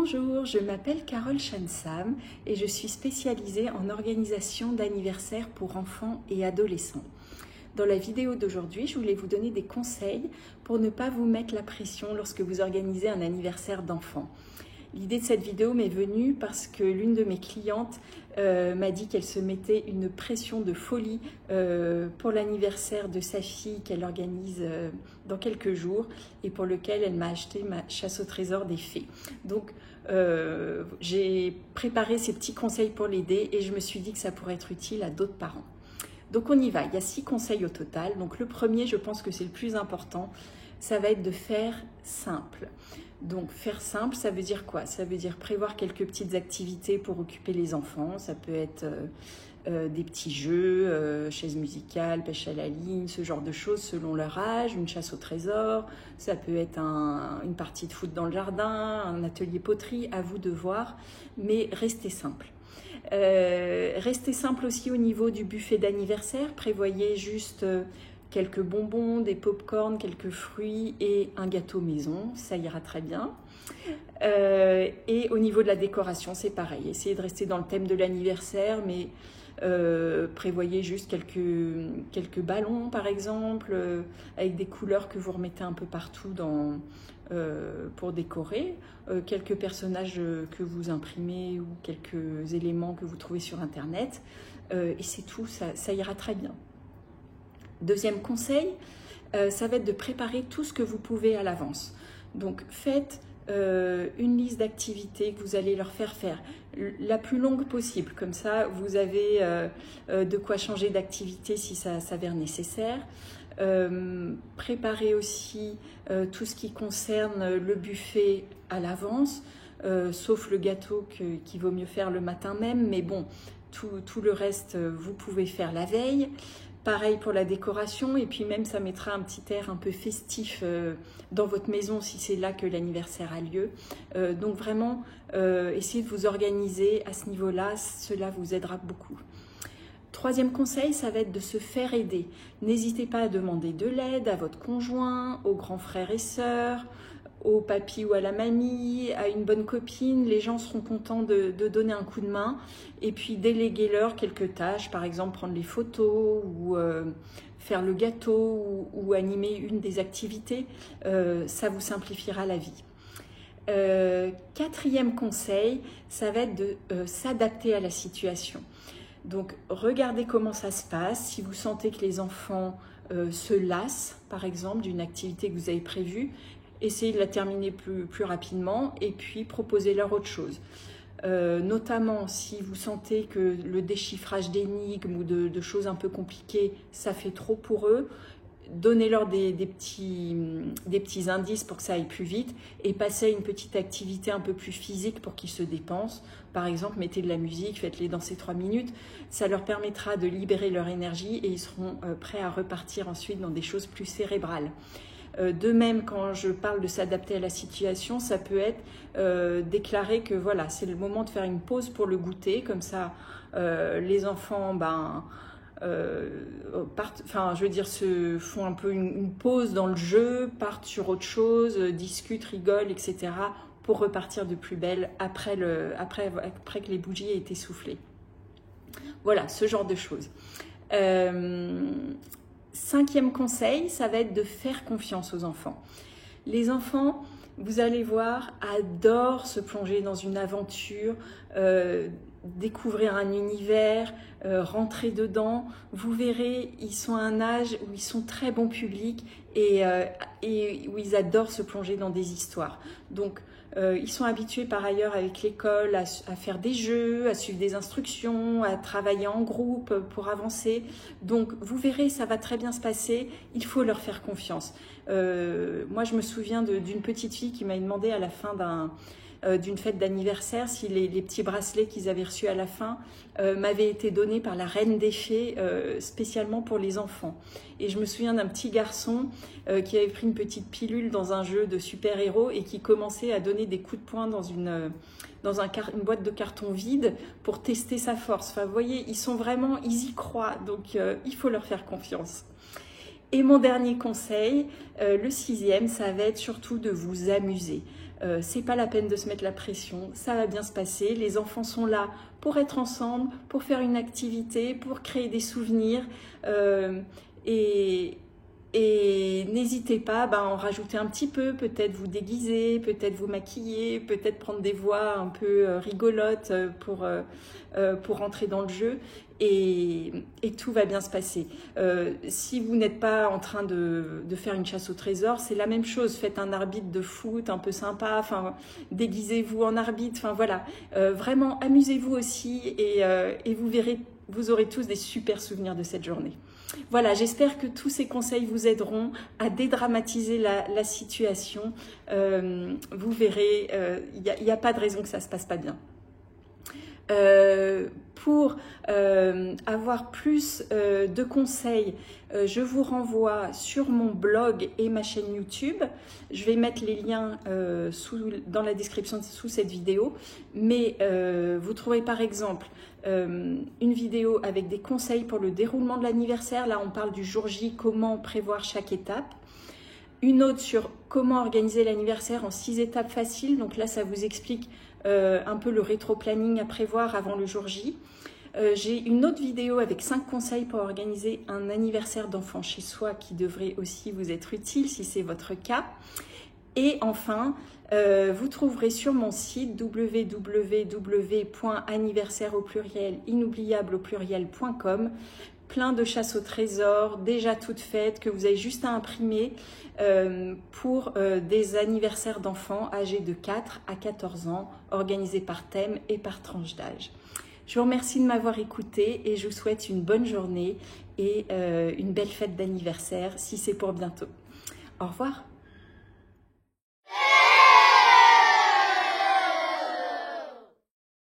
Bonjour, je m'appelle Carole Chansam et je suis spécialisée en organisation d'anniversaires pour enfants et adolescents. Dans la vidéo d'aujourd'hui, je voulais vous donner des conseils pour ne pas vous mettre la pression lorsque vous organisez un anniversaire d'enfant. L'idée de cette vidéo m'est venue parce que l'une de mes clientes m'a dit qu'elle se mettait une pression de folie pour l'anniversaire de sa fille qu'elle organise dans quelques jours et pour lequel elle m'a acheté ma chasse au trésor des fées. Donc j'ai préparé ces petits conseils pour l'aider et je me suis dit que ça pourrait être utile à d'autres parents. Donc on y va, il y a 6 conseils au total. Donc le premier, je pense que c'est le plus important, ça va être de faire simple. Donc faire simple, ça veut dire quoi? Ça veut dire prévoir quelques petites activités pour occuper les enfants. Ça peut être des petits jeux, chaises musicales, pêche à la ligne, ce genre de choses selon leur âge, une chasse au trésor. Ça peut être une partie de foot dans le jardin, un atelier poterie, à vous de voir, mais restez simple. Restez simple aussi au niveau du buffet d'anniversaire. Prévoyez juste quelques bonbons, des pop-corn, quelques fruits et un gâteau maison, ça ira très bien. Et au niveau de la décoration, c'est pareil. Essayez de rester dans le thème de l'anniversaire, mais prévoyez juste quelques ballons, par exemple, avec des couleurs que vous remettez un peu partout pour décorer, quelques personnages que vous imprimez ou quelques éléments que vous trouvez sur Internet. Et c'est tout, ça ira très bien. Deuxième conseil, ça va être de préparer tout ce que vous pouvez à l'avance. Donc faites une liste d'activités que vous allez leur faire la plus longue possible. Comme ça, vous avez de quoi changer d'activité si ça s'avère nécessaire. Préparez aussi tout ce qui concerne le buffet à l'avance, sauf le gâteau qu'il vaut mieux faire le matin même. Mais bon, tout le reste, vous pouvez faire la veille. Pareil pour la décoration, et puis même ça mettra un petit air un peu festif dans votre maison si c'est là que l'anniversaire a lieu. Donc vraiment, essayez de vous organiser à ce niveau-là, cela vous aidera beaucoup. Troisième conseil, ça va être de se faire aider. N'hésitez pas à demander de l'aide à votre conjoint, aux grands frères et sœurs, au papy ou à la mamie, à une bonne copine. Les gens seront contents de donner un coup de main. Et puis déléguez-leur quelques tâches, par exemple prendre les photos ou faire le gâteau ou animer une des activités. Ça vous simplifiera la vie. Quatrième conseil, ça va être de s'adapter à la situation. Donc regardez comment ça se passe. Si vous sentez que les enfants se lassent, par exemple, d'une activité que vous avez prévue, essayez de la terminer plus rapidement et puis proposez-leur autre chose. Notamment si vous sentez que le déchiffrage d'énigmes ou de choses un peu compliquées, ça fait trop pour eux, donnez-leur des petits indices pour que ça aille plus vite et passez à une petite activité un peu plus physique pour qu'ils se dépensent. Par exemple, mettez de la musique, faites-les danser 3 minutes. Ça leur permettra de libérer leur énergie et ils seront prêts à repartir ensuite dans des choses plus cérébrales. De même, quand je parle de s'adapter à la situation, ça peut être déclarer que voilà, c'est le moment de faire une pause pour le goûter. Comme ça, les enfants se font un peu une pause dans le jeu, partent sur autre chose, discutent, rigolent, etc. pour repartir de plus belle après que les bougies aient été soufflées. Voilà, ce genre de choses. Cinquième conseil, ça va être de faire confiance aux enfants. Les enfants, vous allez voir, adorent se plonger dans une aventure, découvrir un univers, rentrer dedans. Vous verrez, ils sont à un âge où ils sont très bon public et où ils adorent se plonger dans des histoires. Donc, ils sont habitués par ailleurs avec l'école à faire des jeux, à suivre des instructions, à travailler en groupe pour avancer. Donc vous verrez, ça va très bien se passer, il faut leur faire confiance. Moi je me souviens d'une petite fille qui m'a demandé à la fin d'une fête d'anniversaire si les petits bracelets qu'ils avaient reçus à la fin m'avaient été donnés par la reine des fées spécialement pour les enfants. Et je me souviens d'un petit garçon qui avait pris une petite pilule dans un jeu de super-héros et qui commençait à donner des coups de poing dans une boîte de carton vide pour tester sa force. Enfin, vous voyez, ils y croient, donc il faut leur faire confiance. Et mon dernier conseil, le 6e, ça va être surtout de vous amuser. C'est pas la peine de se mettre la pression, ça va bien se passer. Les enfants sont là pour être ensemble, pour faire une activité, pour créer des souvenirs. Et n'hésitez pas à en rajouter un petit peu, peut-être vous déguiser, peut-être vous maquiller, peut-être prendre des voix un peu rigolotes pour rentrer dans le jeu. Et tout va bien se passer. Si vous n'êtes pas en train de faire une chasse au trésor, c'est la même chose. Faites un arbitre de foot un peu sympa, enfin, déguisez-vous en arbitre, enfin voilà. Vraiment, amusez-vous aussi et vous verrez, vous aurez tous des super souvenirs de cette journée. Voilà, j'espère que tous ces conseils vous aideront à dédramatiser la situation. Vous verrez, il n'y a pas de raison que ça ne se passe pas bien. Pour avoir plus de conseils, je vous renvoie sur mon blog et ma chaîne YouTube. Je vais mettre les liens dans la description sous cette vidéo. Mais vous trouverez par exemple une vidéo avec des conseils pour le déroulement de l'anniversaire. Là, on parle du jour J, comment prévoir chaque étape. Une autre sur comment organiser l'anniversaire en 6 étapes faciles. Donc là, ça vous explique un peu le rétro-planning à prévoir avant le jour J. J'ai une autre vidéo avec 5 conseils pour organiser un anniversaire d'enfant chez soi qui devrait aussi vous être utile si c'est votre cas. Et enfin, vous trouverez sur mon site www.anniversaire.com plein de chasses au trésor déjà toutes faites que vous avez juste à imprimer pour des anniversaires d'enfants âgés de 4 à 14 ans, organisés par thème et par tranche d'âge. Je vous remercie de m'avoir écouté et je vous souhaite une bonne journée et une belle fête d'anniversaire si c'est pour bientôt. Au revoir.